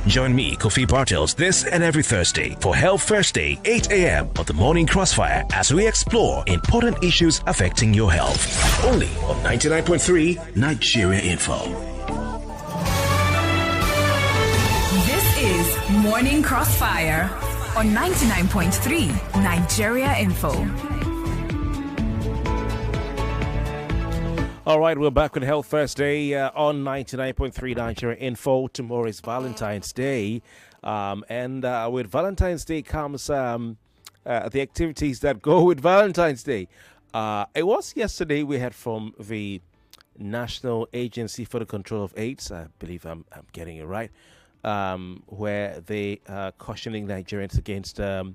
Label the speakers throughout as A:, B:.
A: Join me, Kofi Bartels, this and every Thursday for Health Thursday, 8 a.m. on the Morning Crossfire as we explore important issues affecting your health. Only on 99.3 Nigeria Info.
B: This is Morning Crossfire on 99.3 Nigeria Info.
C: All right, we're back with Health Thursday on 99.3 Nigeria Info. Tomorrow is Valentine's Day. And with Valentine's Day comes the activities that go with Valentine's Day. It was yesterday we had from the National Agency for the Control of AIDS, I believe I'm getting it right, where they are cautioning Nigerians against, how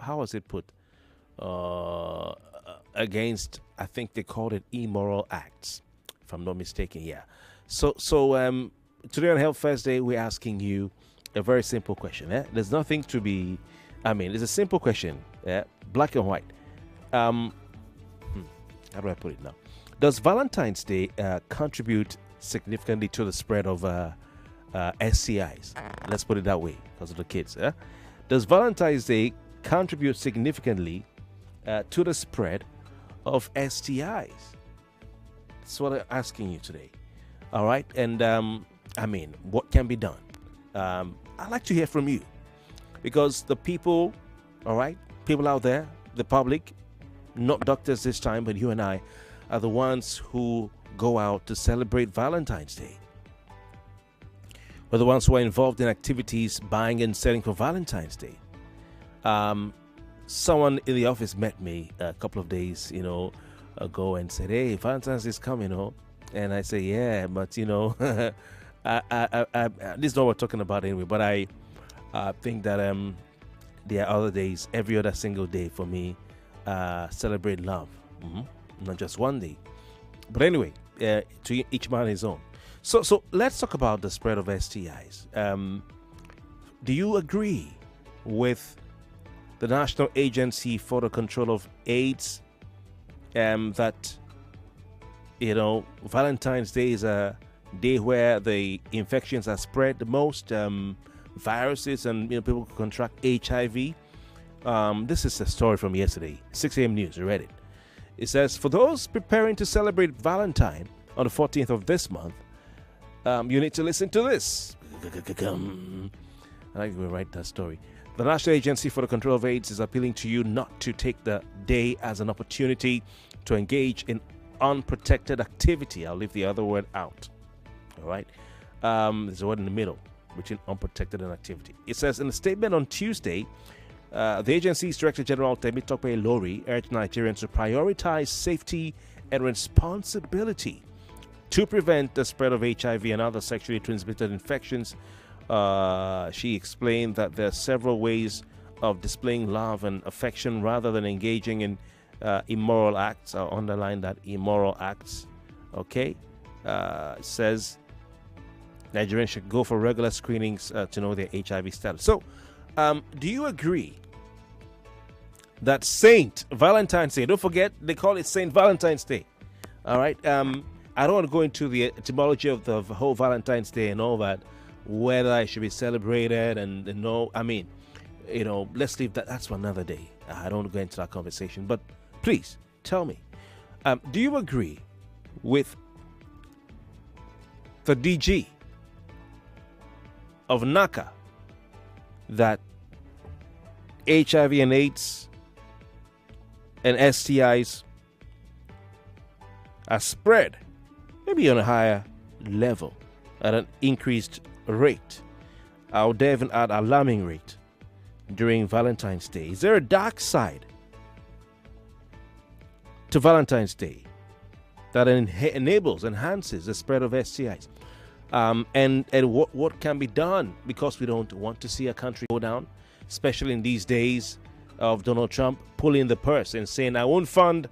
C: was it put? Against, I think they called it immoral acts, if I'm not mistaken. Yeah. So today on Health Thursday, we're asking you a very simple question. There's nothing to be, it's a simple question. Black and white. How do I put it now? Does Valentine's Day contribute significantly to the spread of STIs? Let's put it that way because of the kids. Does Valentine's Day contribute significantly to the spread of STIs? That's what I'm asking you today. All right. And what can be done? I'd like to hear from you because the people, all right, people out there, the public, not doctors this time, but you and I are the ones who go out to celebrate Valentine's Day. We're the ones who are involved in activities buying and selling for Valentine's Day. Someone in the office met me a couple of days, ago and said, "Hey, Valentine's is coming, And I say, "Yeah, but this is not what we're talking about anyway." But I think that there are other days, every other single day for me, celebrate love, not just one day. But anyway, to each man his own. So let's talk about the spread of STIs. Do you agree with the National Agency for the Control of AIDS that Valentine's Day is a day where the infections are spread the most, viruses, and people contract HIV? This is a story from yesterday, 6 a.m. News. You read it. It says, for those preparing to celebrate Valentine on the 14th of this month, you need to listen to this. I like to write that story. The National Agency for the Control of AIDS is appealing to you not to take the day as an opportunity to engage in unprotected activity. I'll leave the other word out. All right. There's a word in the middle between unprotected and activity. It says in a statement on Tuesday, the agency's Director General Temitope Lori urged Nigerians to prioritize safety and responsibility to prevent the spread of HIV and other sexually transmitted infections. She explained that there are several ways of displaying love and affection rather than engaging in immoral acts. I'll underline that, immoral acts. Okay. Says Nigerians should go for regular screenings to know their HIV status. So, do you agree that Saint Valentine's Day, don't forget, they call it Saint Valentine's Day. All right. I don't want to go into the etymology of the whole Valentine's Day and all that, whether it should be celebrated and let's leave that. That's for another day. I don't want to go into that conversation. But please tell me, do you agree with the DG of NACA that HIV and AIDS and STIs are spread maybe on a higher level at an increased rate? I would even add alarming rate during Valentine's Day. Is there a dark side to Valentine's Day that enhances the spread of STIs? And what can be done, because we don't want to see a country go down, especially in these days of Donald Trump pulling the purse and saying, I won't fund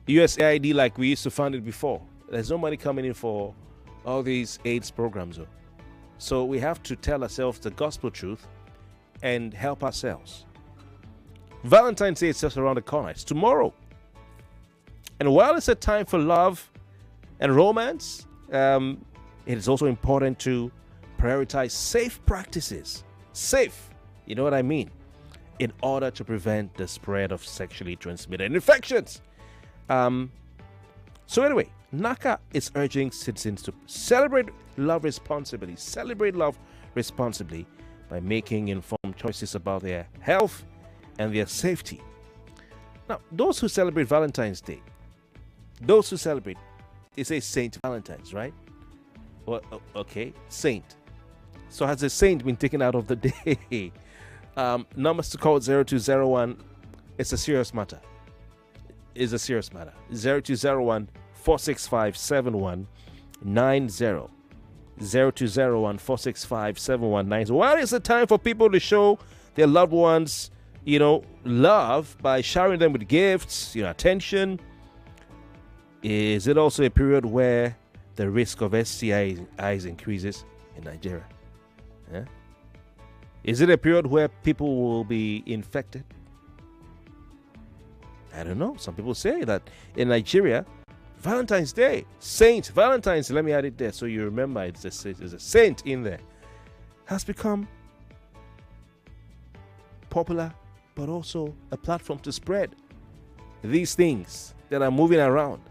C: USAID like we used to fund it before. There's no money coming in for all these AIDS programs. So we have to tell ourselves the gospel truth and help ourselves. Valentine's Day is just around the corner. It's tomorrow. And while it's a time for love and romance, it is also important to prioritize safe practices. Safe, you know what I mean? In order to prevent the spread of sexually transmitted infections. So anyway, NACA is urging citizens to celebrate love responsibly. Celebrate love responsibly by making informed choices about their health and their safety. Now, those who celebrate Valentine's Day, it says Saint Valentine's, right? Well, okay, saint. So has a saint been taken out of the day? Numbers to call 0201. It's a serious matter. 0201 465 7190. 0201 465 7190. What is the time for people to show their loved ones, love by showering them with gifts, attention? Is it also a period where the risk of STIs increases in Nigeria? Yeah? Is it a period where people will be infected? I don't know. Some people say that in Nigeria, Valentine's Day, Saint Valentine's, let me add it there so you remember it's a saint in there, has become popular, but also a platform to spread these things that are moving around.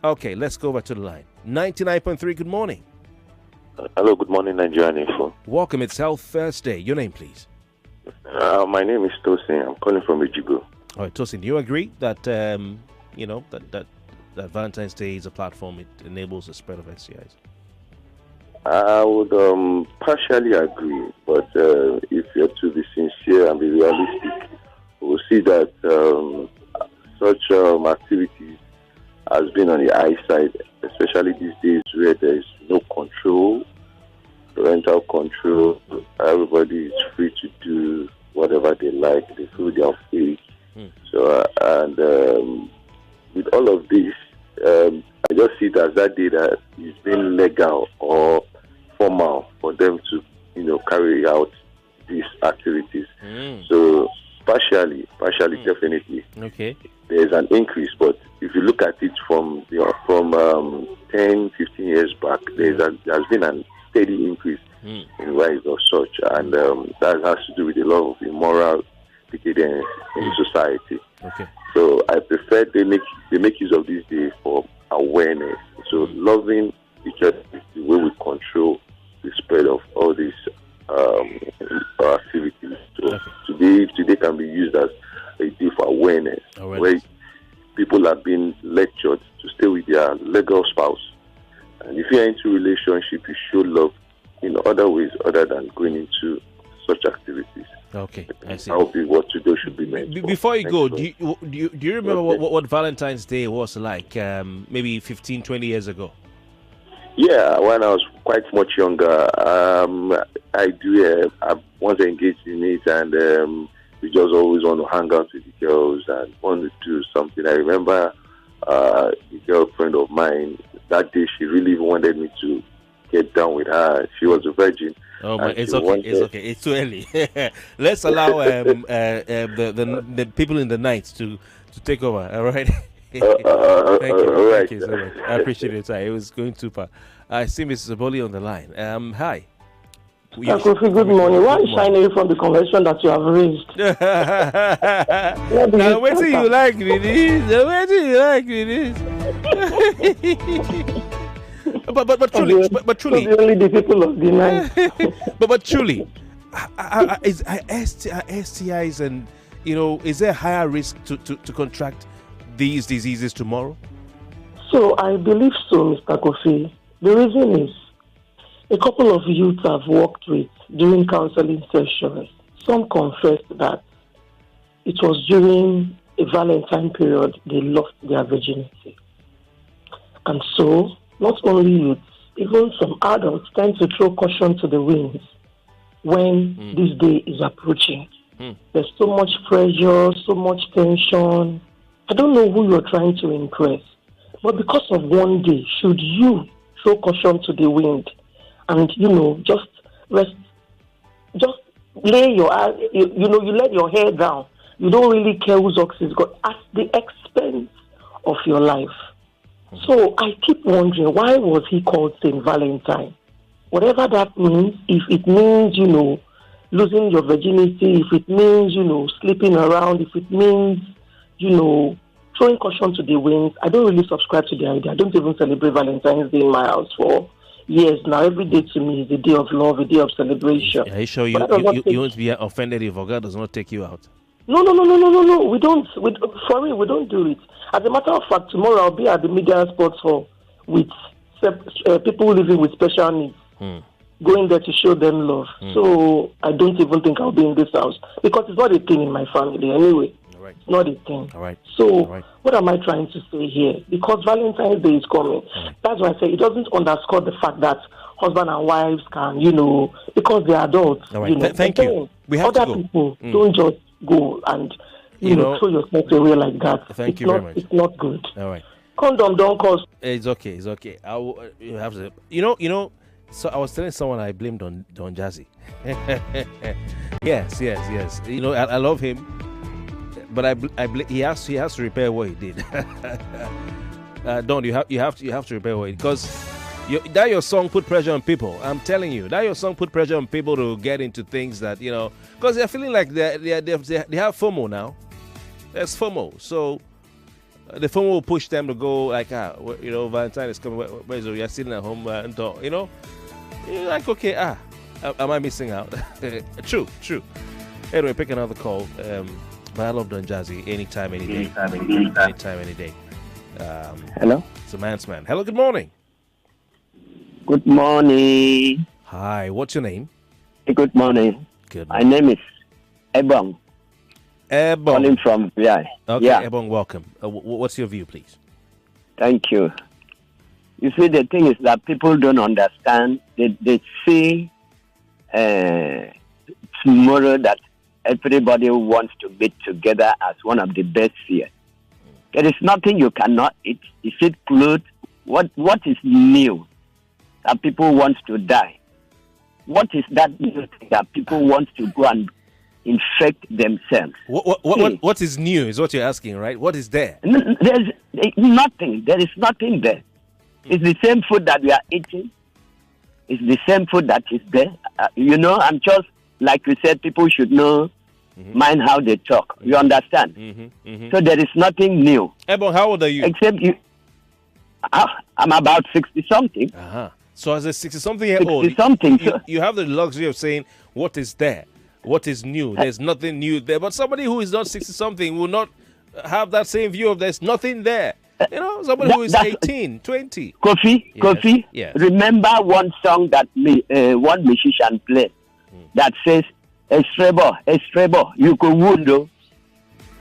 C: Okay, let's go over to the line. 99.3, good morning.
D: Hello, good morning, Nigerian Info.
C: Welcome, it's Health Thursday. Your name, please.
D: My name is Tosin. I'm calling from Ejigo.
C: All right, Tosin, do you agree that, that Valentine's Day is a platform, it enables the spread of STIs?
D: I would partially agree, but if you're to be sincere and be realistic, we'll see that such activities has been on the high side, especially these days where there is no control, parental control. Everybody is free to do whatever they like. They feel they are free. So, with all of this, I just see it as that day that it's been legal or formal for them to, carry out these activities. So, partially, definitely.
C: Okay.
D: There's an increase, but if you look at it from 10, 15 years back, there's been a steady increase in rise of such, and that has to do with a lot of immoral decadence in society.
C: Okay.
D: So I prefer they make use of this day for awareness. So loving each other is the way we control the spread of all these activities. So today can be used as a day for awareness, where people are being lectured to stay with their legal spouse. And if you're into relationship, you show love in other ways other than going into such activities.
C: Okay, I see.
D: That would be what today should be meant for.
C: Before you go, do you remember what Valentine's Day was like maybe 15, 20 years ago?
D: Yeah, when I was quite much younger, I was engaged in it, and we just always want to hang out with the girls and want to do something. I remember a girlfriend of mine, that day she really wanted me to get down with her. She was a virgin.
C: Oh my! It's okay. It's too early. Let's allow the people in the night to take over. All right. Thank you. Thank you so much. I appreciate your time. It was going super. I see Mrs. Aboli on the line. Hi.
E: Kofi, good morning. Why are you shining from the convention that you have raised?
C: Now, wait till you like me this. But truly,
E: only the people of the night.
C: but truly, are STIs and is there higher risk to contract these diseases tomorrow?
E: So I believe so, Mr. Kofi. The reason is a couple of youths I've worked with during counseling sessions. Some confessed that it was during a Valentine period they lost their virginity, and so. Not only youths, even some adults tend to throw caution to the winds when this day is approaching. There's so much pressure, so much tension. I don't know who you're trying to impress, but because of one day, should you throw caution to the wind and, just rest, just lay your eyes, you let your hair down. You don't really care whose ox is got at the expense of your life. So I keep wondering, why was he called Saint Valentine? Whatever that means, if it means, losing your virginity, if it means, sleeping around, if it means, throwing caution to the winds, I don't really subscribe to the idea. I don't even celebrate Valentine's Day in my house for years now. Every day to me is a day of love, a day of celebration.
C: Are you sure you won't be offended if God does not take you out?
E: No. We don't. For real, we don't do it. As a matter of fact, tomorrow I'll be at the Media Sports Hall with people living with special needs, going there to show them love. So I don't even think I'll be in this house because it's not a thing in my family anyway.
C: Right.
E: It's not a thing.
C: All right.
E: So
C: All right.
E: what am I trying to say here? Because Valentine's Day is coming. That's why I say it doesn't underscore the fact that husband and wives can, because they're adults.
C: All right. Thank you. We have
E: other
C: to go.
E: People don't just go and throw yourself away like that.
C: Thank you very much.
E: It's not good.
C: All right.
E: Condom don't cost.
C: It's okay. You have to. So I was telling someone I blamed on Don Jazzy. yes. I love him, but he has to repair what he did. Don, you have to repair what he did, because that your song put pressure on people. I'm telling you, that your song put pressure on people to get into things that because they're feeling like they have FOMO now. There's FOMO, so the FOMO will push them to go like, Valentine is coming. Where is it? You're sitting at home, You're like, okay, am I missing out? True. Anyway, pick another call. But I love Don Jazzy anytime, any day. Anytime, any day.
F: Hello?
C: It's a man's man. Hello, good morning.
F: Good morning.
C: Hi, what's your name?
F: Good morning.
C: Good
F: My
C: morning.
F: name is Ebong. Calling from VI.
C: Okay,
F: Yeah.
C: Ebong, welcome. What's your view, please?
F: Thank you. You see, the thing is that people don't understand. They see tomorrow that everybody wants to meet together as one of the best here. There is nothing you cannot eat. Is it clothes? What is new that people want to die? What is that new thing that people want to go and infect themselves?
C: What is new is what you're asking, right? What is there?
F: There's nothing. There is nothing there. It's the same food that we are eating. It's the same food that is there. I'm just, like you said, people should know, mind how they talk. You understand? So there is nothing new.
C: Ebon, how old are you?
F: Except you. I'm about 60-something.
C: Uh-huh. So as a 60-something-year-old,
F: 60-something.
C: You have the luxury of saying, what is there? What is new? There's nothing new there. But somebody who is not 60-something will not have that same view of there's nothing there. Somebody who is 18, 20.
F: Kofi,
C: yes.
F: Remember one song that one musician played that says, Estrebo, you could wound.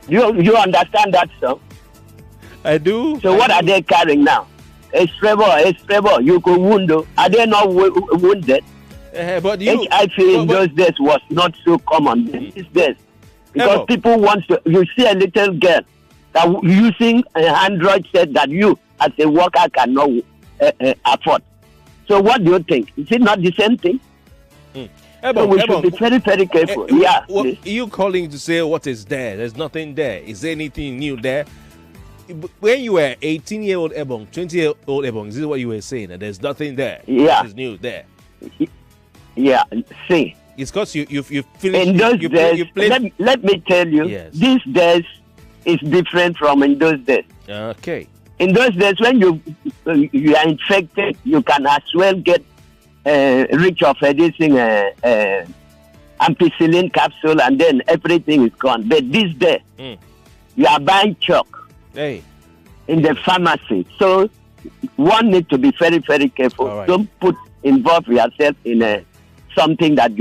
F: You understand that song?
C: I do.
F: So what are they carrying now? Estrebo, you could wound. Are they not wounded?
C: But you,
F: HIV in those days was not so common these days. Because people want to, you see a little girl that using an Android set that you as a worker cannot afford. So what do you think? Is it not the same thing? So we should be very, very careful.
C: You calling to say what is there? There's nothing there. Is there anything new there? When you were 18-year-old Ebong, 20-year-old Ebong, this is what you were saying, that there's nothing there.
F: Yeah.
C: There's new there.
F: Yeah, see.
C: It's because you finished.
F: In those days, let me tell you, these days is different from in those days.
C: Okay.
F: In those days, when you are infected, you can as well get rich of this thing, ampicillin capsule, and then everything is gone. But this day, you are buying chalk in the pharmacy. So one needs to be very, very careful. Right. Don't involve yourself in something that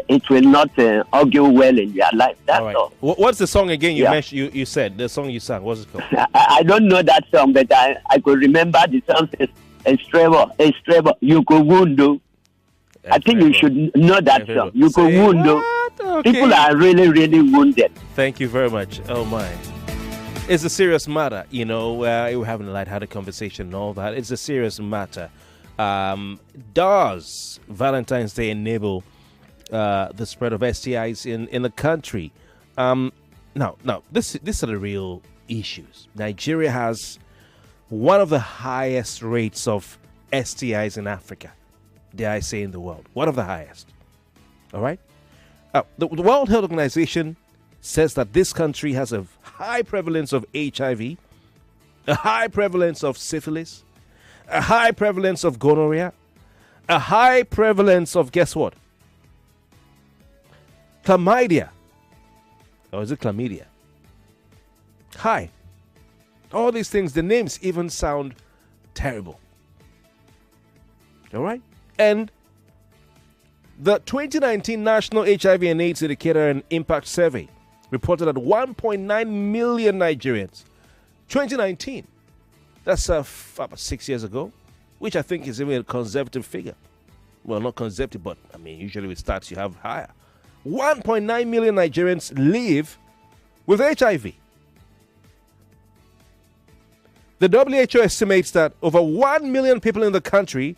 F: it will not argue well in your life. That's all.
C: What's the song again you mentioned? You said the song you sang. What's it called?
F: I don't know that song, but I could remember the song says Estrebo, you could wound. I think you should know that song. You could wound. Okay. People are really, really wounded.
C: Thank you very much. Oh my. It's a serious matter, we're having a lighthearted conversation and all that. It's a serious matter. Does Valentine's Day enable the spread of STIs in the country? Now, this are the real issues. Nigeria has one of the highest rates of STIs in Africa, dare I say in the world. One of the highest. All right? The World Health Organization says that this country has a high prevalence of HIV, a high prevalence of syphilis, a high prevalence of gonorrhea, a high prevalence of, guess what? Chlamydia. Or is it chlamydia? High. All these things, the names even sound terrible. All right? And the 2019 National HIV and AIDS Indicator and Impact Survey reported that 1.9 million Nigerians, 2019, that's about 6 years ago, which I think is even a conservative figure. Well, not conservative, but I mean, usually with stats you have higher. 1.9 million Nigerians live with HIV. The WHO estimates that over 1 million people in the country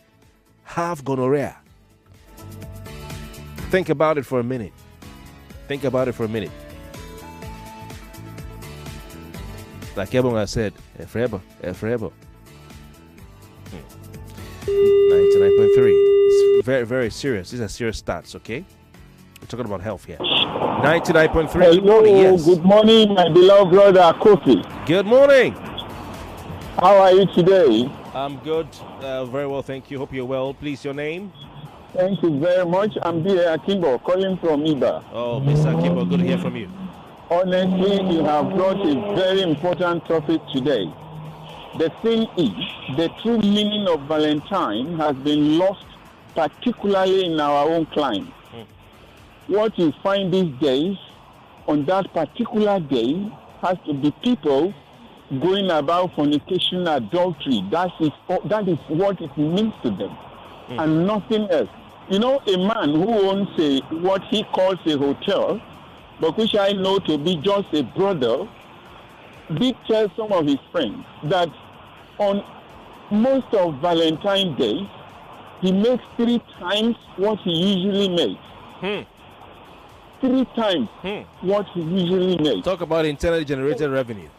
C: have gonorrhea. Think about it for a minute. Think about it for a minute. Like everyone has said, forever. 99.3. It's very, very serious. These are serious stats, okay? We're talking about health here. 99.3.
G: Hello,
C: good morning. Yes.
G: Good morning, my beloved brother Kofi.
C: Good morning.
G: How are you today?
C: I'm good. Very well, thank you. Hope you're well. Please, your name?
G: Thank you very much. I'm B.A. Akimbo, calling from Iba.
C: Oh, Mr. Akimbo, good to hear from you.
G: Honestly, you have brought a very important topic today. The thing is, the true meaning of Valentine has been lost, particularly in our own climate. What you find these days, on that particular day, has to be people going about fornication, adultery. That is what it means to them, and nothing else. You know, a man who owns what he calls a hotel, but which I know to be just a brothel, did tell some of his friends that on most of Valentine's Day, he makes 3 times what he usually makes. 3 times what he usually makes.
C: Talk about internally generated revenue.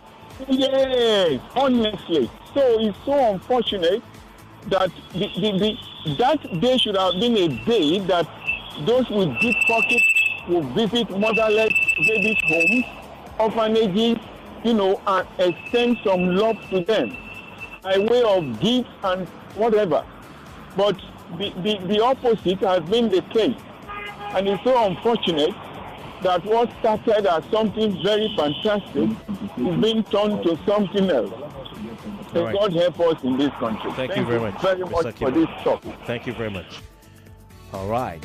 G: Yes, honestly. So it's so unfortunate that that day should have been a day that those with deep pockets will visit motherless babies' homes, orphanages, and extend some love to them by way of gifts and whatever. But the opposite has been the case. And it's so unfortunate that what started as something very fantastic is being turned to something else. So right. God help us in this country.
C: Thank you very much
G: for this talk.
C: Thank you very much. All right.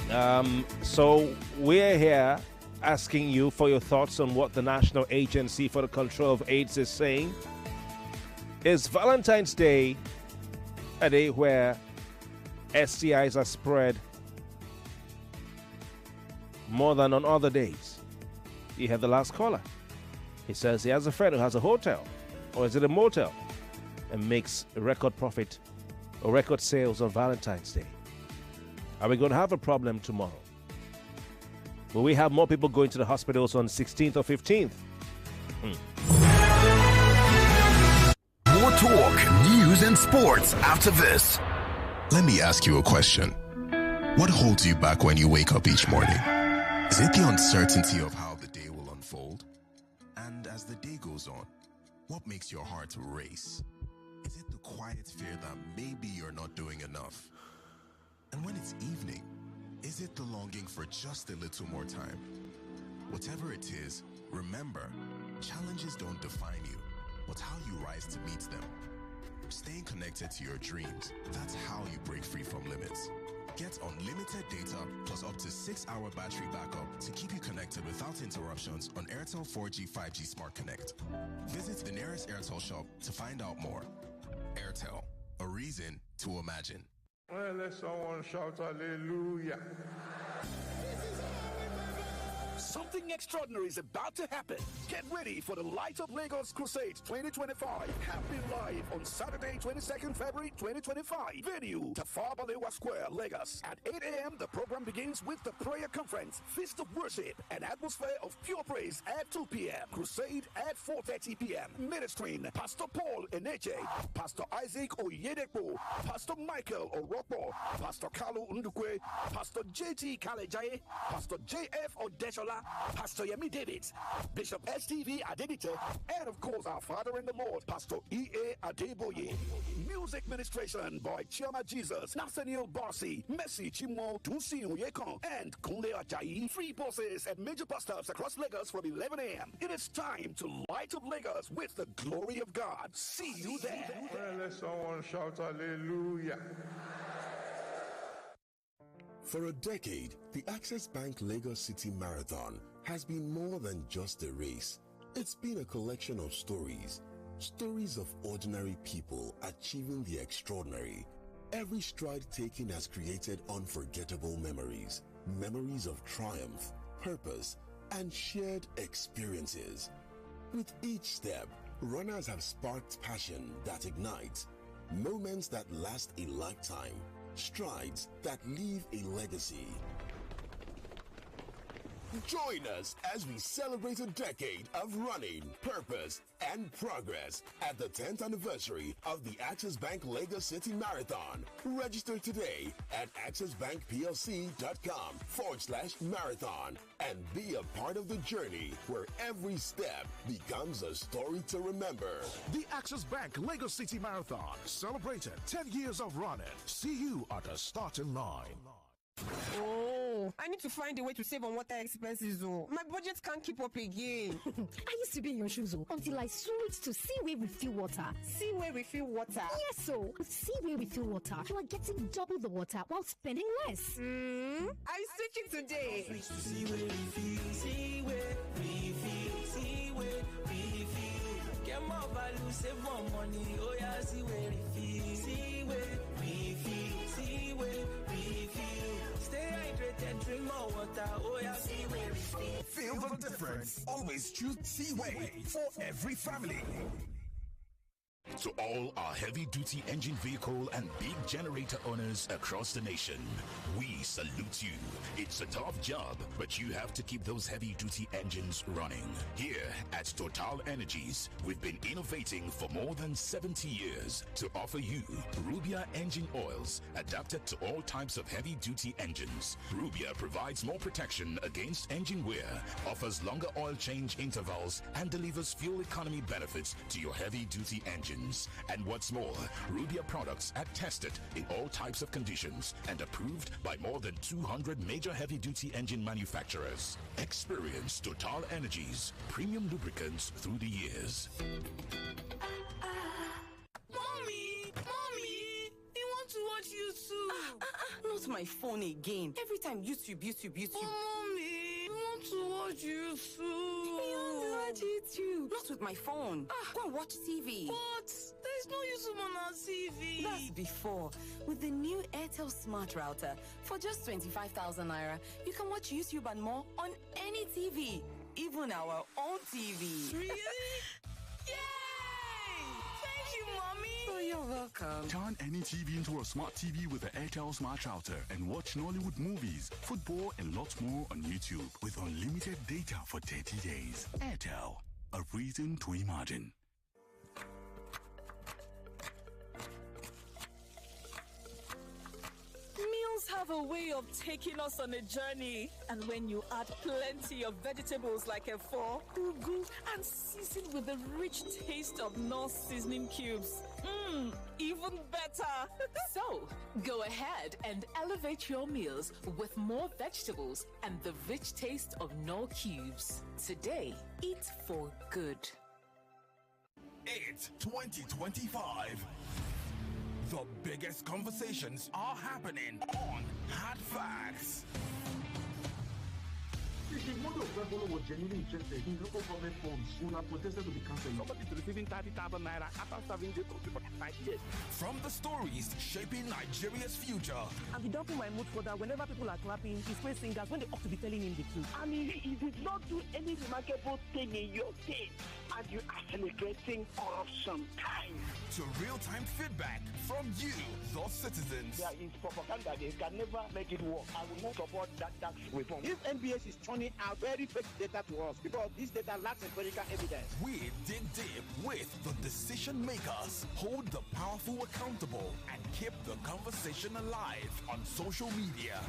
C: So we're here asking you for your thoughts on what the National Agency for the Control of AIDS is saying. Is Valentine's Day a day where STIs are spread more than on other days? You have the last caller. He says he has a friend who has a hotel, or is it a motel, and makes a record profit or record sales on Valentine's Day. Are we going to have a problem tomorrow? Will we have more people going to the hospitals on 16th or 15th?
H: More talk, news, and sports after this. Let me ask you a question. What holds you back when you wake up each morning? Is it the uncertainty of how the day will unfold? And as the day goes on, what makes your heart race? Is it the quiet fear that maybe you're not doing enough? And when it's evening, is it the longing for just a little more time? Whatever it is, remember, challenges don't define you, but how you rise to meet them. Staying connected to your dreams, that's how you break free from limits. Get unlimited data plus up to 6-hour battery backup to keep you connected without interruptions on Airtel 4G 5G Smart Connect. Visit the nearest Airtel shop to find out more. Airtel, a reason to imagine.
I: Well, let someone shout hallelujah.
H: Something
I: Something extraordinary is about to happen. Get ready for the Light of Lagos Crusade 2025. Happening live on Saturday, 22nd February 2025. Venue, Tafawa Balewa Square, Lagos. At 8 a.m., the program begins with the prayer conference, feast of worship, and atmosphere of pure praise at 2 p.m. Crusade at 4:30 p.m. Ministering, Pastor Paul Eneche, Pastor Isaac Oyedepo, Pastor Michael Oropo, Pastor Kalu Ndukwe, Pastor JT Kalejaye, Pastor JF Odeshola, Pastor Yemi David, Bishop STV Adedite, and of course our Father in the Lord, Pastor E.A. Adeboye. Music ministration by Chioma Jesus, Nathaniel Barsi, Messi Chimo, Tusi Oyekon, and Kunle Ajayi. Free buses at major bus stops across Lagos from 11 a.m. It is time to light up Lagos with the glory of God. See you there.
J: Well, let someone shout hallelujah.
K: For a decade, the Access Bank Lagos City Marathon has been more than just a race. It's been a collection of stories of ordinary people achieving the extraordinary. Every stride taken has created unforgettable memories of triumph, purpose, and shared experiences. With each step, runners have sparked passion that ignites, moments that last a lifetime, strides that leave a legacy. Join us as we celebrate a decade of running, purpose, and progress at the 10th anniversary of the Access Bank Lagos City Marathon. Register today at accessbankplc.com/marathon and be a part of the journey where every step becomes a story to remember.
L: The Access Bank Lagos City Marathon celebrated 10 years of running. See you at the starting line.
M: Oh, I need to find a way to save on water expenses. Oh, my budget can't keep up again.
N: I used to be in your shoes until I switched to Seaway Refill Water.
M: Seaway Refill Water?
N: Yes, so with Seaway Refill Water, you are getting double the water while spending less.
M: I'm switching today.
O: Switch to Seaway Refill. Seaway Refill. Seaway Refill. Get more value, save more money. Oh yeah, Seaway Refill. Seaway Refill. Seaway Refill. Stay hydrated, drink more water. Oh yeah, Seaway Refill.
L: Feel the difference. Always choose Seaway for every family.
P: To all our heavy-duty engine vehicle and big generator owners across the nation, we salute you. It's a tough job, but you have to keep those heavy-duty engines running. Here at Total Energies, we've been innovating for more than 70 years to offer you Rubia engine oils adapted to all types of heavy-duty engines. Rubia provides more protection against engine wear, offers longer oil change intervals, and delivers fuel economy benefits to your heavy-duty engine. And what's more, Rubia products are tested in all types of conditions and approved by more than 200 major heavy-duty engine manufacturers. Experience Total Energies premium lubricants through the years.
M: Mommy, you want to watch YouTube? Not my phone again. Every time YouTube. Oh, mommy, you want to watch YouTube? Not with my phone. Go and watch TV.
O: What? There's no YouTube on our TV.
M: That's before. With the new Airtel Smart Router, for just 25,000 naira, you can watch YouTube and more on any TV, even our own TV.
O: Really? Yay! Thank you, Mommy.
M: Oh, you're welcome.
Q: Turn any TV into a smart TV with the Airtel Smart Router and watch Nollywood movies, football, and lots more on YouTube with unlimited data for 30 days. Airtel, a reason to imagine.
R: Meals have a way of taking us on a journey. And when you add plenty of vegetables like efo, ugu, and season with the rich taste of North seasoning cubes, even better.
B: So, go ahead and elevate your meals with more vegetables and the rich taste of Knorr cubes. Today, eat for good.
L: It's 2025. The biggest conversations are happening on Hard Facts.
S: If mother of Rebolo was genuinely interested in local government forms, would have protested to be cancelled.
I: Somebody's receiving 30,000 naira after serving the country for 5 years.
T: From the stories shaping Nigeria's future.
U: And he don't put my mood for that. Whenever people are clapping, he's praising singers when they ought to be telling him the truth.
V: I mean, he did not do any remarkable thing in your state, and you are celebrating corruption time.
T: To real-time feedback from you, the citizens.
V: There is propaganda. They can never make it work. I will not support that tax reform.
W: If NBS is turning out very fake data to us because this data lacks empirical evidence.
T: We dig deep with the decision makers, hold the powerful accountable, and keep the conversation alive on social media.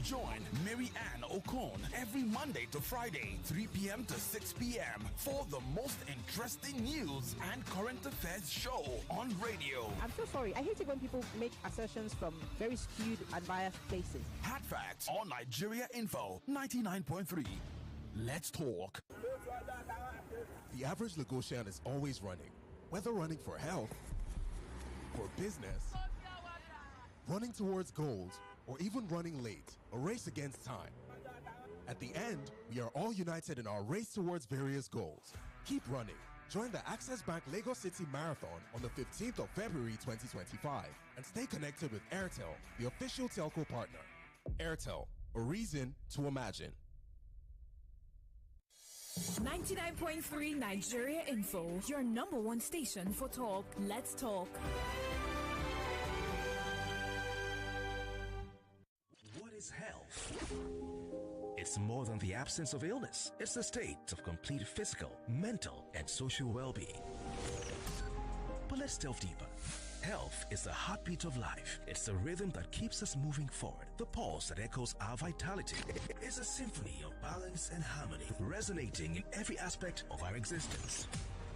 T: Join Mary Ann Okon every Monday to Friday, 3 p.m. to 6 p.m. for the most interesting news and current affairs show on radio.
X: I'm so sorry. I hate it when people make assertions from very skewed and biased places.
T: Hard Facts on Nigeria Info 99.3. Let's talk.
H: The average Lagosian is always running, whether running for health, for business, running towards goals, or even running late, a race against time. At the end, we are all united in our race towards various goals. Keep running. Join the Access Bank Lagos City Marathon on the 15th of February 2025 and stay connected with Airtel, the official telco partner. Airtel, a reason to imagine.
Y: 99.3 Nigeria Info, your number one station for talk. Let's talk.
A: What is health? It's more than the absence of illness. It's the state of complete physical, mental, and social well-being. But let's delve deeper. Health is the heartbeat of life. It's the rhythm that keeps us moving forward. The pulse that echoes our vitality. It's a symphony of balance and harmony, resonating in every aspect of our existence.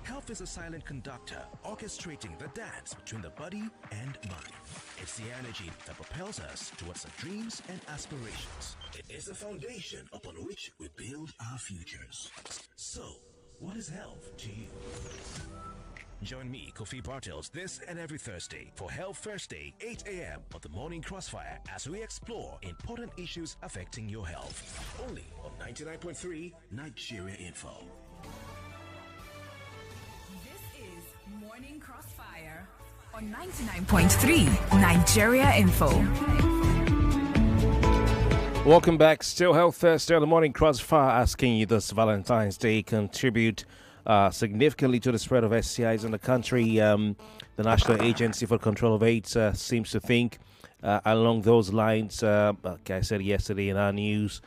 A: Health is a silent conductor, orchestrating the dance between the body and mind. It's the energy that propels us towards our dreams and aspirations. It is the foundation upon which we build our futures. So, what is health to you? Join me, Kofi Bartels, this and every Thursday for Health Thursday, 8 a.m. on the Morning Crossfire as we explore important issues affecting your health. Only on 99.3 Nigeria Info.
Y: This is Morning Crossfire on 99.3 Nigeria Info.
C: Welcome back. Still Health Thursday on the Morning Crossfire, asking you this Valentine's Day contribute significantly to the spread of STIs in the country. The National Agency for Control of AIDS seems to think along those lines. Like I said yesterday in our news,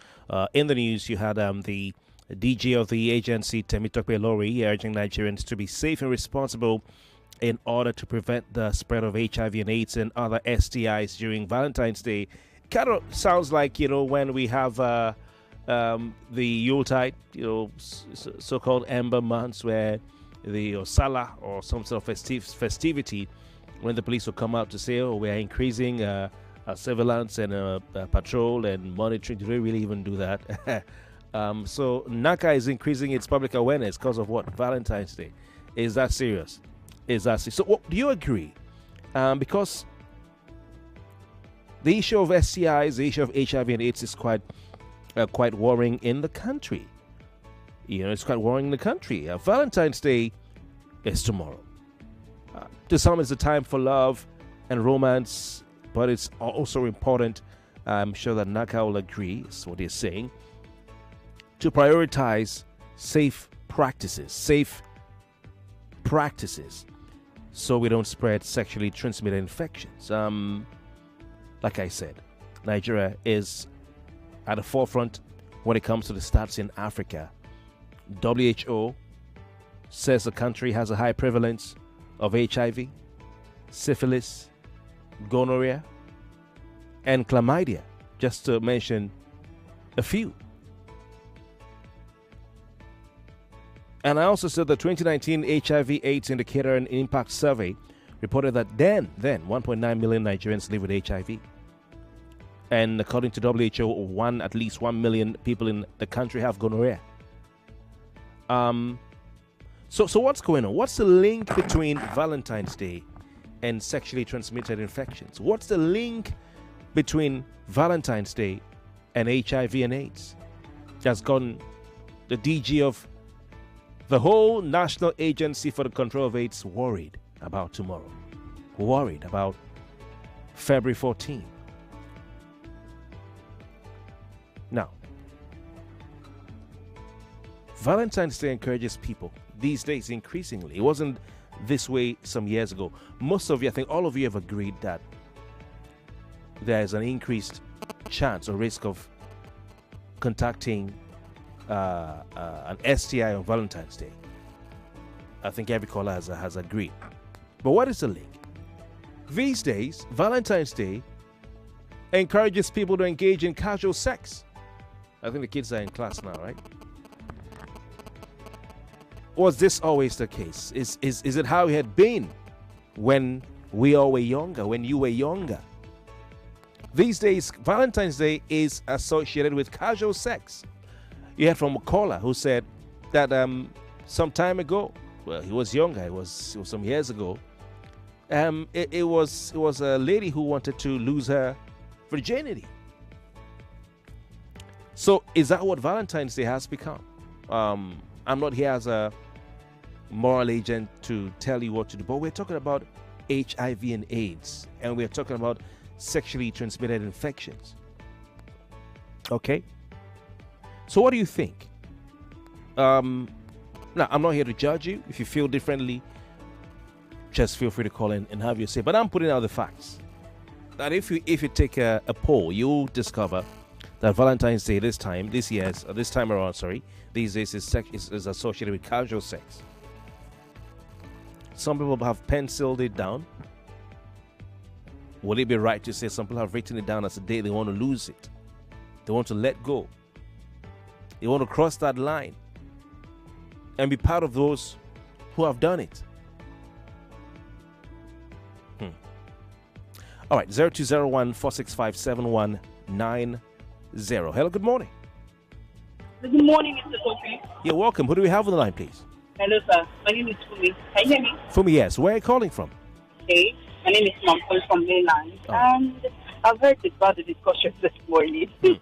C: in the news you had the DG of the agency, Temitope Lori, urging Nigerians to be safe and responsible in order to prevent the spread of HIV and AIDS and other STIs during Valentine's Day. Kind of sounds like, when we have the Yuletide, so-called Ember months, where the Salah or some sort of festivity, when the police will come out to say, "Oh, we are increasing our surveillance and patrol and monitoring." Do they really even do that? So NACA is increasing its public awareness because of what? Valentine's Day. Is that serious? So do you agree? Because the issue of STIs, the issue of HIV and AIDS is quite worrying in the country. It's quite worrying in the country. Valentine's Day is tomorrow. To some, it's a time for love and romance, but it's also important, I'm sure that NACA will agree, is what he's saying, to prioritize safe practices, so we don't spread sexually transmitted infections. Like I said, Nigeria is at the forefront when it comes to the stats in Africa. WHO says the country has a high prevalence of HIV, syphilis, gonorrhea, and chlamydia, just to mention a few. And I also said the 2019 HIV/AIDS Indicator and Impact Survey reported that then 1.9 million Nigerians live with HIV. And according to WHO, at least 1 million people in the country have gonorrhea. So what's going on? What's the link between Valentine's Day and sexually transmitted infections? What's the link between Valentine's Day and HIV and AIDS? has gotten the DG of the whole National Agency for the Control of AIDS worried about tomorrow, worried about February 14th. Now, Valentine's Day encourages people these days increasingly. It wasn't this way some years ago. Most of you, I think all of you have agreed that there is an increased chance or risk of contacting an STI on Valentine's Day. I think every caller has agreed. But what is the link? These days, Valentine's Day encourages people to engage in casual sex. I think the kids are in class now, right? Was this always the case? Is it how it had been when we all were younger, when you were younger? These days, Valentine's Day is associated with casual sex. You heard from a caller who said that some time ago, well, he was younger, it was some years ago, it was a lady who wanted to lose her virginity. So is that what Valentine's Day has become? I'm not here as a moral agent to tell you what to do, but we're talking about HIV and AIDS, and we're talking about sexually transmitted infections. Okay? So what do you think? Now, I'm not here to judge you. If you feel differently, just feel free to call in and have your say. But I'm putting out the facts. That if you take a poll, you'll discover that Valentine's Day this time around, these days is associated with casual sex. Some people have penciled it down. Would it be right to say some people have written it down as a day they want to lose it? They want to let go. They want to cross that line and be part of those who have done it. All right, 0201-465-7190. Hello, good morning.
D: Good morning, Mr. Kofi.
C: You're welcome. Who do we have on the line, please?
D: Hello, sir. My name is Fumi. Can you hear me?
C: Fumi, yes. Where are you calling from?
D: Okay. My name is Mom, calling from Mainland.
C: Oh.
D: And I've heard about the discussion this morning. The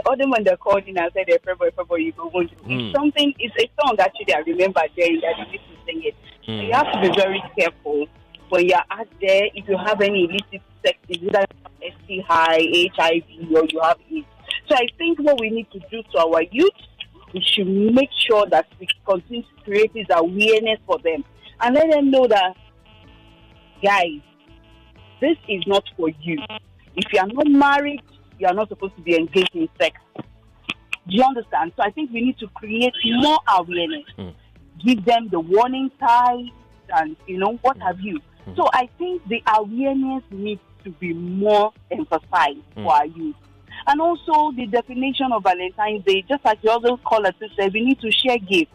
D: other one that called in and said, February, you go home. It's something, it's a song actually I remember there that you used to sing it. So you have to be very careful when you're out there. If you have any illicit sex, either STI, HIV, or you have AIDS. So I think what we need to do to our youth, we should make sure that we continue to create this awareness for them and let them know that, guys, this is not for you. If you are not married, you are not supposed to be engaged in sex. Do you understand? So I think we need to create more awareness. Give them the warning signs and, what have you. So I think the awareness needs to be more emphasized for our youth. And also the definition of Valentine's Day, just like the other caller said, we need to share gifts.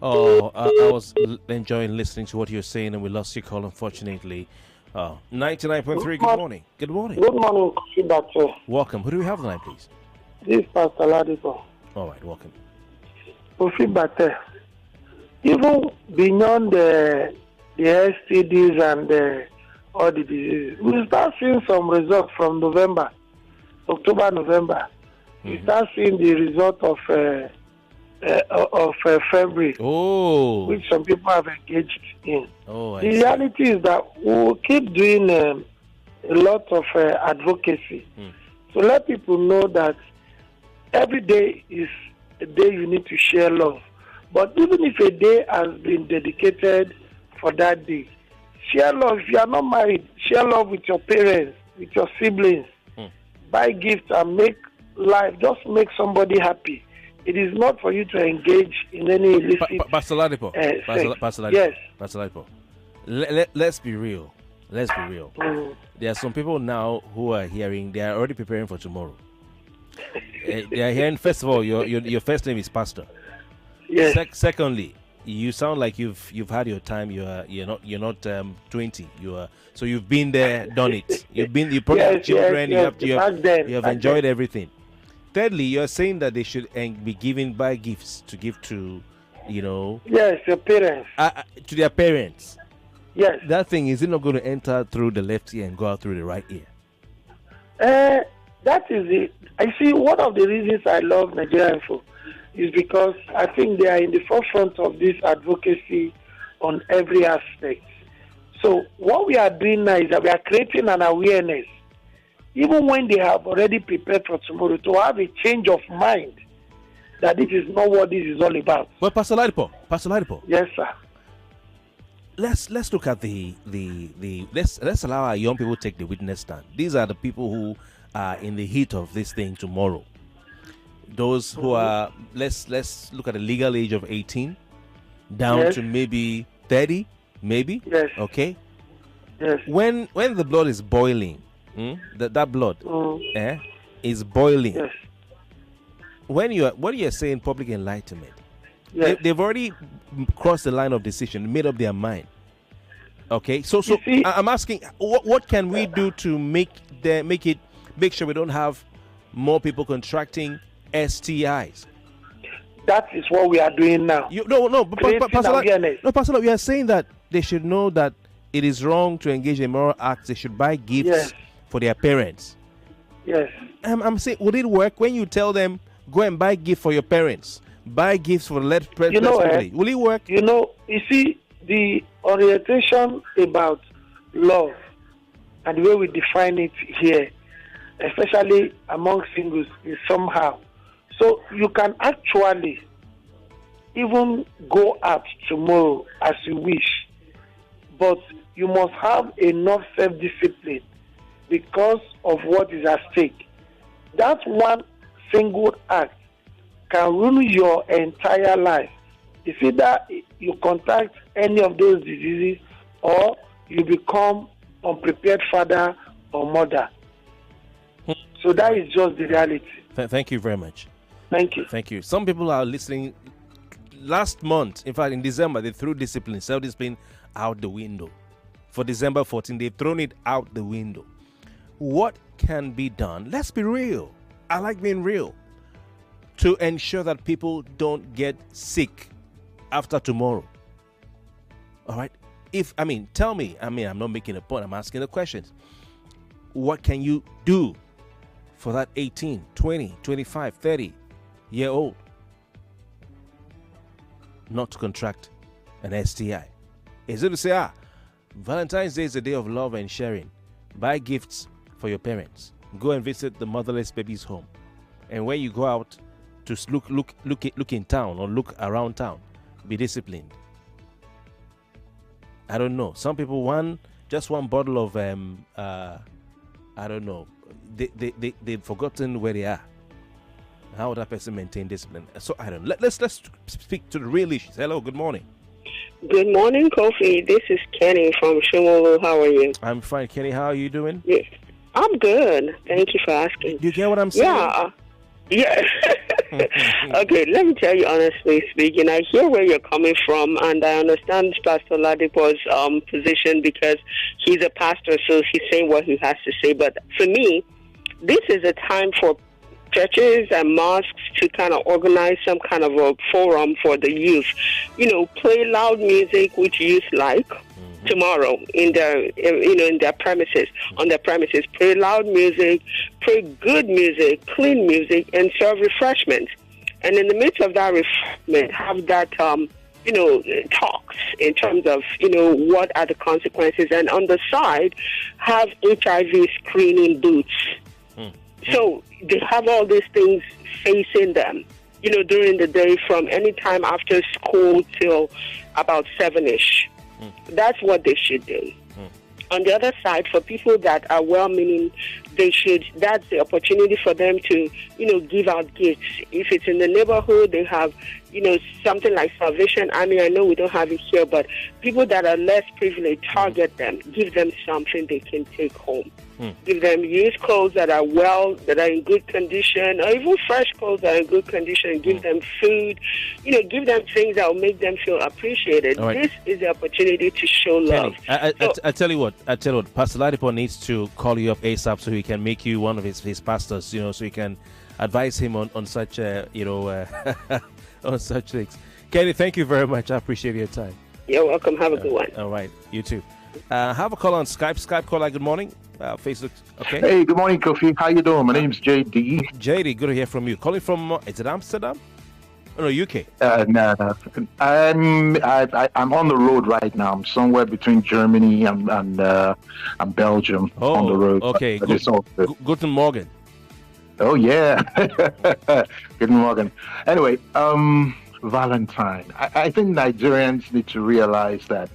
C: Oh, I was enjoying listening to what you were saying, and we lost your call, unfortunately. 99.3, good morning. Good morning.
E: Good morning, Kofi Bartels.
C: Welcome. Who do we have on the line, please?
E: This is Pastor Ladipo.
C: All right, welcome.
E: Kofi Bartels. Even beyond the STDs and all the diseases, we start seeing some results from October, November. We start seeing the result of February, which some people have engaged in. The reality is that we'll keep doing a lot of advocacy to let people know that every day is a day you need to share love. But even if a day has been dedicated for that day, share love. If you are not married, share love with your parents, with your siblings. Buy gifts and make life, just make somebody happy. It is not for you to engage in any illicit
C: Pastor Ladipo.
E: Yes.
C: Pastor Ladipo. Let's be real. Let's be real. There are some people now who are hearing, they are already preparing for tomorrow. They are hearing, first of all, your first name is Pastor.
E: Yes.
C: Secondly, you sound like you've had your time. You're not 20. So you've been there, done it. You probably have children. You have enjoyed everything. Thirdly, you're saying that they should buy gifts to give to,
E: Yes, your parents.
C: To their parents.
E: Yes.
C: That thing, is it not going to enter through the left ear and go out through the right ear?
E: that is it. I see one of the reasons I love Nigeria Info is because I think they are in the forefront of this advocacy on every aspect. So what we are doing now is that we are creating an awareness, even when they have already prepared for tomorrow, to have a change of mind that this is not what this is all about.
C: But Pastor Ladipo.
E: Yes, sir.
C: Let's look at let's allow our young people to take the witness stand. These are the people who are in the heat of this thing tomorrow. Those who are let's look at the legal age of 18 down to maybe 30, maybe.
E: Yes.
C: Okay.
E: Yes.
C: When the blood is boiling, that blood is boiling.
E: Yes.
C: When you're saying public enlightenment, they've already crossed the line of decision, made up their mind. Okay, so I'm asking, what can we do to make sure we don't have more people contracting STIs?
E: That is what we are doing now.
C: Pastor, we are saying that they should know that it is wrong to engage in moral acts. They should buy gifts for their parents.
E: Yes.
C: I'm saying, would it work when you tell them, go and buy gifts for your parents, buy gifts for the led family? Will it work?
E: You see, the orientation about love and the way we define it here, especially among singles, is somehow. So you can actually even go out tomorrow as you wish, but you must have enough self-discipline because of what is at stake. That one single act can ruin your entire life. It's either you contract any of those diseases or you become unprepared father or mother. So that is just the reality.
C: Thank you very much.
E: Thank you.
C: Thank you. Some people are listening. Last month, in fact, in December, they threw self-discipline out the window. For December 14, they've thrown it out the window. What can be done? Let's be real. I like being real. To ensure that people don't get sick after tomorrow. All right? Tell me. I'm not making a point. I'm asking the questions. What can you do for that 18, 20, 25, 30-year-old not to contract an STI? Is it to say, Valentine's Day is a day of love and sharing. Buy gifts for your parents. Go and visit the motherless baby's home. And when you go out to look in town or look around town, be disciplined. I don't know. Some people just one bottle of I don't know. They've forgotten where they are. How would that person maintain discipline? So I don't know. Let's speak to the real issues. Hello, good morning.
F: Good morning, Kofi. This is Kenny from Shomolu. How are you?
C: I'm fine, Kenny. How are you doing?
F: Yes. I'm good. Thank you for asking.
C: Do you get what I'm saying?
F: Yeah. Okay, let me tell you honestly speaking, I hear where you're coming from, and I understand Pastor Ladipo's position because he's a pastor, so he's saying what he has to say. But for me, this is a time for churches and mosques to kind of organize some kind of a forum for the youth. Play loud music which youth like. Tomorrow in their premises, on their premises, play loud music, play good music, clean music, and serve refreshments. And in the midst of that refreshment, have that talks in terms of what are the consequences, and on the side have HIV screening booths. So they have all these things facing them, during the day from any time after school till about 7-ish. That's what they should do. On the other side, for people that are well-meaning, that's the opportunity for them to, give out gifts. If it's in the neighborhood, they have, something like Salvation Army. I know we don't have it here, but people that are less privileged, target them, give them something they can take home. Give them used clothes that are in good condition, or even fresh clothes that are in good condition. Give them food, give them things that will make them feel appreciated. Right. This is the opportunity to show love.
C: I tell you what, Pastor Ladipo needs to call you up ASAP so he can make you one of his pastors, so he can advise him on such, on such things. Kenny, thank you very much. I appreciate your time.
F: You're welcome. Have a good one.
C: All right. You too. Have a call on Skype. Skype caller, good morning. Facebook. Okay.
G: Hey, good morning, Kofi. How you doing? My name's JD.
C: JD, good to hear from you. Calling from, is it Amsterdam? Oh, no, UK.
G: No. I'm on the road right now. I'm somewhere between Germany and Belgium on the road.
C: Okay. Guten Morgen.
G: Oh, yeah. Good morning. Anyway, Valentine. I think Nigerians need to realize that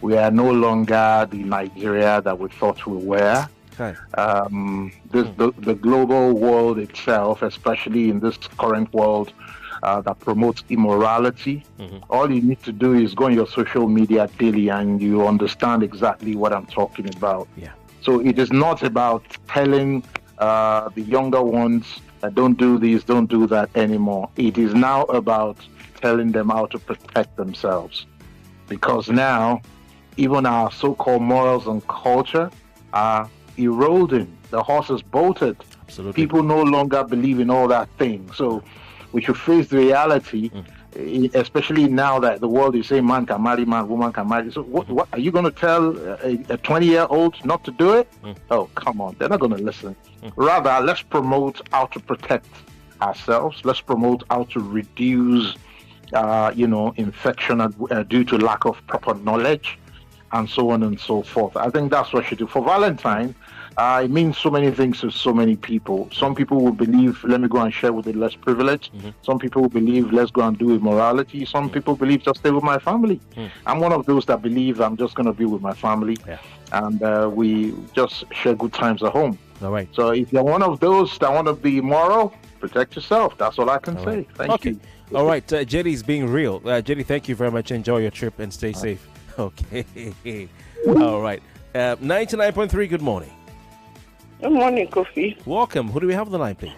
G: we are no longer the Nigeria that we thought we were.
C: Okay.
G: The global world itself, especially in this current world that promotes immorality, all you need to do is go on your social media daily and you understand exactly what I'm talking about.
C: Yeah.
G: So it is not about telling the younger ones don't do this, don't do that anymore. It is now about telling them how to protect themselves. Because now, even our so-called morals and culture are eroding. The horse is bolted.
C: Absolutely.
G: People no longer believe in all that thing. So we should face the reality, especially now that the world is saying man can marry man, woman can marry. So what are you going to tell a 20-year-old not to do it? Oh, come on. They're not going to listen. Rather, let's promote how to protect ourselves. Let's promote how to reduce, infection due to lack of proper knowledge, and so on and so forth. I think that's what we should do. For Valentine, it means so many things to so many people. Some people will believe, let me go and share with the less privileged. Some people will believe, let's go and do immorality. Some people believe, just stay with my family. I'm one of those that believe I'm just going to be with my family. And we just share good times at home.
C: All right.
G: So if you're one of those that want to be moral, protect yourself. That's all I can say.
C: Right.
G: Thank you.
C: All right. Jerry's being real. Jerry, thank you very much. Enjoy your trip and stay safe. Okay. All right. 99.3, good morning.
J: Good morning, Kofi.
C: Welcome. Who do we have on the line, please?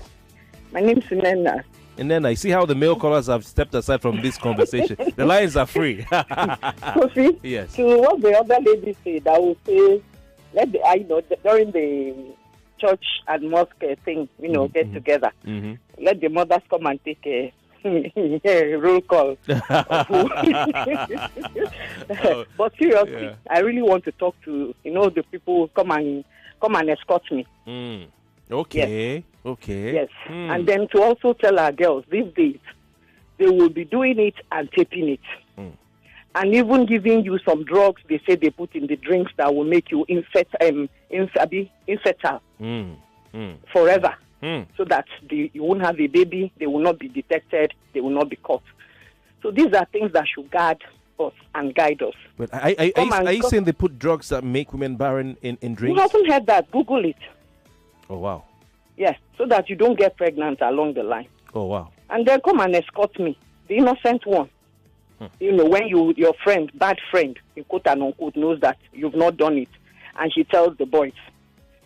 J: My name is Nena.
C: And then I see how the male callers have stepped aside from this conversation. The lines are free.
J: Kofi?
C: Yes.
J: To what the other lady said, I will say, during the church and mosque thing, get together. Let the mothers come and take a roll call. But seriously, I really want to talk to the people who come and escort me.
C: Okay.
J: Yes.
C: Okay.
J: Yes. And then to also tell our girls these days, they will be doing it and taping it. And even giving you some drugs they say they put in the drinks that will make you infertile forever. So that you won't have a baby, they will not be detected, they will not be caught. So these are things that should guard us and guide us.
C: But are you saying they put drugs that make women barren in drinks?
J: You haven't heard that. Google it.
C: Oh, wow.
J: Yes, so that you don't get pregnant along the line.
C: Oh, wow.
J: And then come and escort me, the innocent one. When your friend, bad friend, in quote and unquote, knows that you've not done it, and she tells the boys,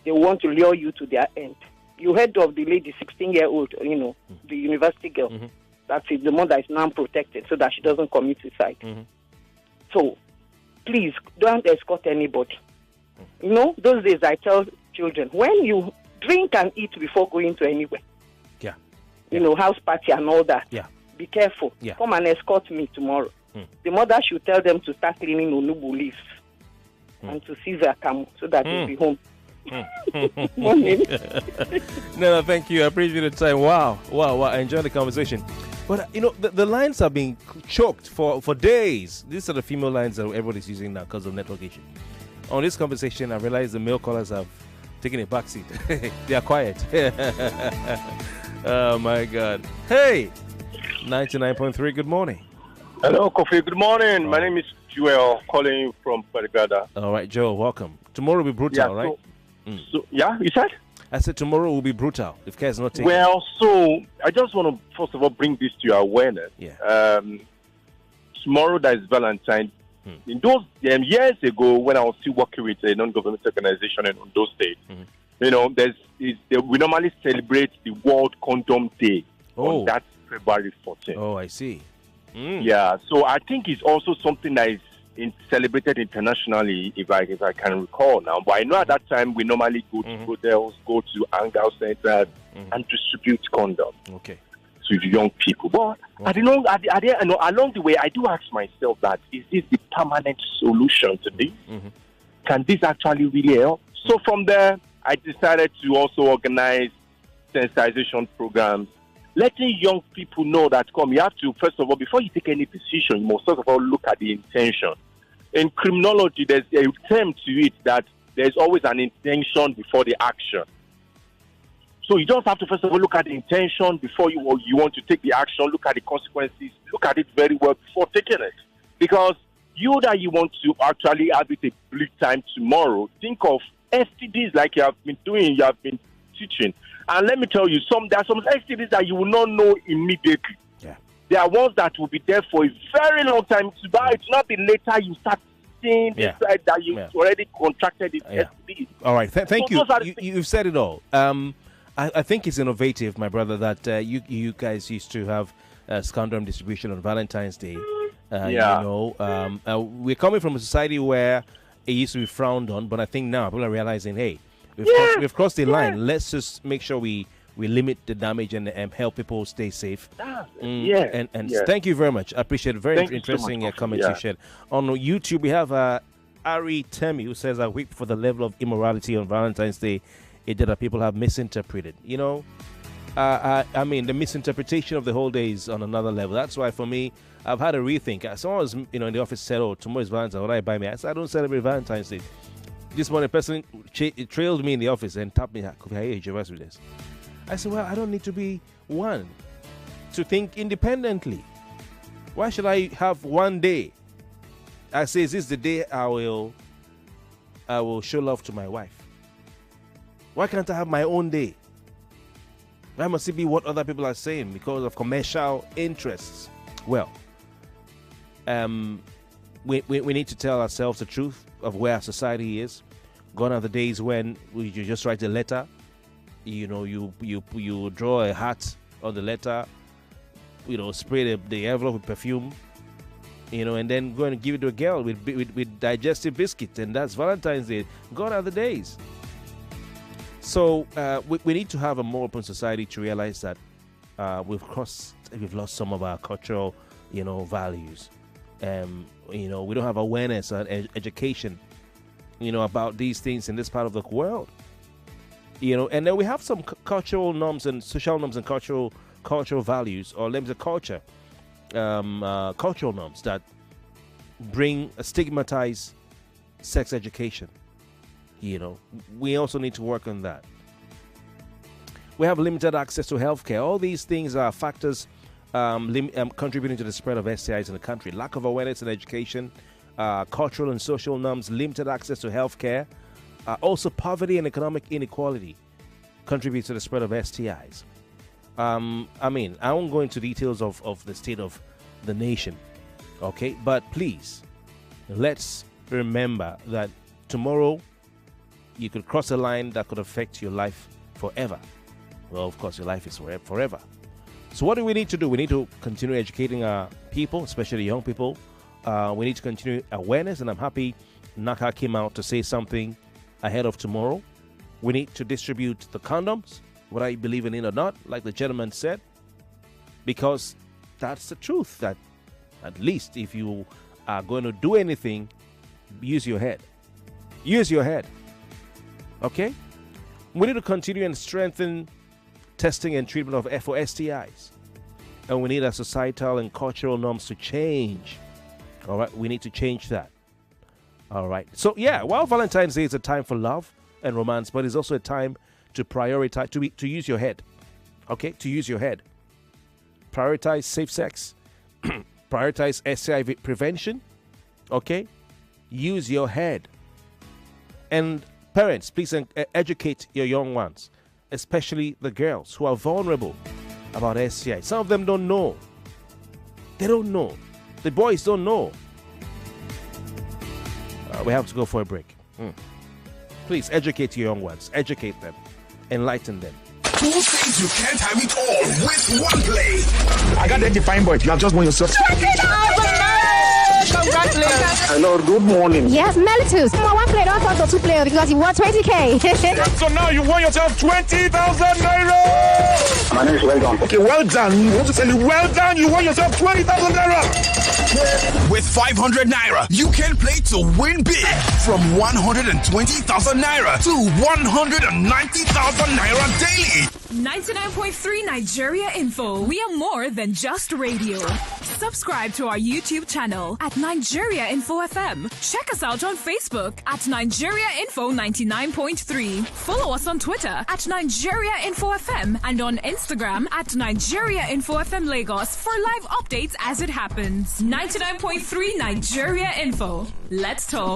J: they want to lure you to their end. You heard of the lady, 16-year-old, the university girl. That's it. The mother is now protected so that she doesn't commit suicide. So, please, don't escort anybody. Those days I tell children, when you drink and eat before going to anywhere, house party and all that, be careful. Come and escort me tomorrow. The mother should tell them to start cleaning onubu leaves and to see their camel so that they'll be home. Morning.
C: No, thank you. I appreciate the time. Wow. I enjoy the conversation. But, the lines are being choked for days. These are the female lines that everybody's using now because of network issue. On this conversation, I realized the male callers have taken a backseat. They are quiet. Oh, my God. Hey, 99.3, good morning.
K: Hello, Kofi. Good morning. My name is Joel, calling you from Parigada.
C: All right, Joel, welcome. Tomorrow will be brutal, right?
K: So, you said?
C: I said tomorrow will be brutal if care is not taken.
K: Well, so I just want to, first of all, bring this to your awareness. Tomorrow, that is Valentine. In those years ago, when I was still working with a non-government organization in Ondo State, we normally celebrate the World Condom Day on that February 14th.
C: Oh, I see.
K: Yeah, so I think it's also something that is celebrated internationally, if I can recall now. But I know at that time we normally go to hotels, go to hangout centers, and distribute condoms to young people. But along the way, I do ask myself that is this the permanent solution to this? can this actually really help? So from there, I decided to also organize sensitization programs, letting young people know that, you have to, first of all, before you take any decision, you must first of all look at the intention. In criminology, there's a term to it that there's always an intention before the action. So you just have to first of all look at the intention before you want to take the action, look at the consequences, look at it very well before taking it. Because you want to actually have it a bleak time tomorrow, think of STDs like you have been doing, you have been teaching. And let me tell you, there are some STDs that you will not know immediately.
C: Yeah.
K: There are ones that will be there for a very long time. It will not be later you start seeing this side that you already contracted it. STD.
C: All right. Thank you. You've said it all. I think it's innovative, my brother, that you guys used to have condom distribution on Valentine's Day. We're coming from a society where it used to be frowned on, but I think now people are realizing, hey, we've crossed the line. Let's just make sure we limit the damage and help people stay safe. Thank you very much. I appreciate it. Very interesting comments you shared. On YouTube, we have Ari Temi, who says, I weep for the level of immorality on Valentine's Day that people have misinterpreted. I mean, the misinterpretation of the whole day is on another level. That's why, for me, I've had a rethink. Someone was, in the office said, tomorrow is Valentine's. What do I buy me? I said, I don't celebrate Valentine's Day. This morning, a person trailed me in the office and tapped me. Hey, with this. I said, well, I don't need to be one to think independently. Why should I have one day? I say, is this the day I will show love to my wife? Why can't I have my own day? Why must it be what other people are saying because of commercial interests? Well, we need to tell ourselves the truth of where our society is. Gone are the days when you just write a letter, you draw a heart on the letter, spray the envelope with perfume, and then go and give it to a girl with digestive biscuits, and that's Valentine's Day. Gone are the days. So we need to have a more open society to realize that we've lost some of our cultural, values. We don't have awareness and education, about these things in this part of the world. And then we have some cultural norms and social norms and cultural values, or let me say cultural norms that stigmatize sex education. We also need to work on that. We have limited access to healthcare. All these things are factors contributing to the spread of STIs in the country. Lack of awareness and education, cultural and social norms, limited access to healthcare, also poverty and economic inequality contribute to the spread of STIs. I won't go into details of the state of the nation, okay? But please, let's remember that tomorrow you could cross a line that could affect your life forever. Well, of course, your life is forever. So what do we need to do? We need to continue educating our people, especially young people. We need to continue awareness, and I'm happy Naka came out to say something ahead of tomorrow. We need to distribute the condoms, whether you believe in it or not, like the gentleman said, because that's the truth, that at least if you are going to do anything, use your head. Use your head. Okay? We need to continue and strengthen testing and treatment for STIs. And we need our societal and cultural norms to change. All right? We need to change that. All right. So, while Valentine's Day is a time for love and romance, but it's also a time to prioritize, to use your head. Okay? To use your head. Prioritize safe sex. Prioritize STI prevention. Okay? Use your head. And parents, please educate your young ones, especially the girls who are vulnerable about STI. Some of them don't know. They don't know. The boys don't know. We have to go for a break. Please educate your young ones. Educate them. Enlighten them.
H: Two things you can't have it all with one play.
M: I got that defined, boy. You have just won yourself
N: 20,000! Congratulations.
M: Hello, good morning.
N: Yes, Mellitus. One player, don't talk to two players because you won 20K.
M: So now you won yourself 20,000 naira.
O: My name is Well Done.
M: Okay, well done. We want to tell you, well done. You won yourself 20,000 naira.
T: With 500 naira, you can play to win big from 120,000 naira to 190,000 naira daily.
Y: 99.3 Nigeria Info. We are more than just radio. Subscribe to our YouTube channel at Nigeria Info FM. Check us out on Facebook at Nigeria Info 99.3. Follow us on Twitter at Nigeria Info FM and on Instagram at Nigeria Info FM Lagos for live updates as it happens. 99.3 Nigeria Info. Let's talk.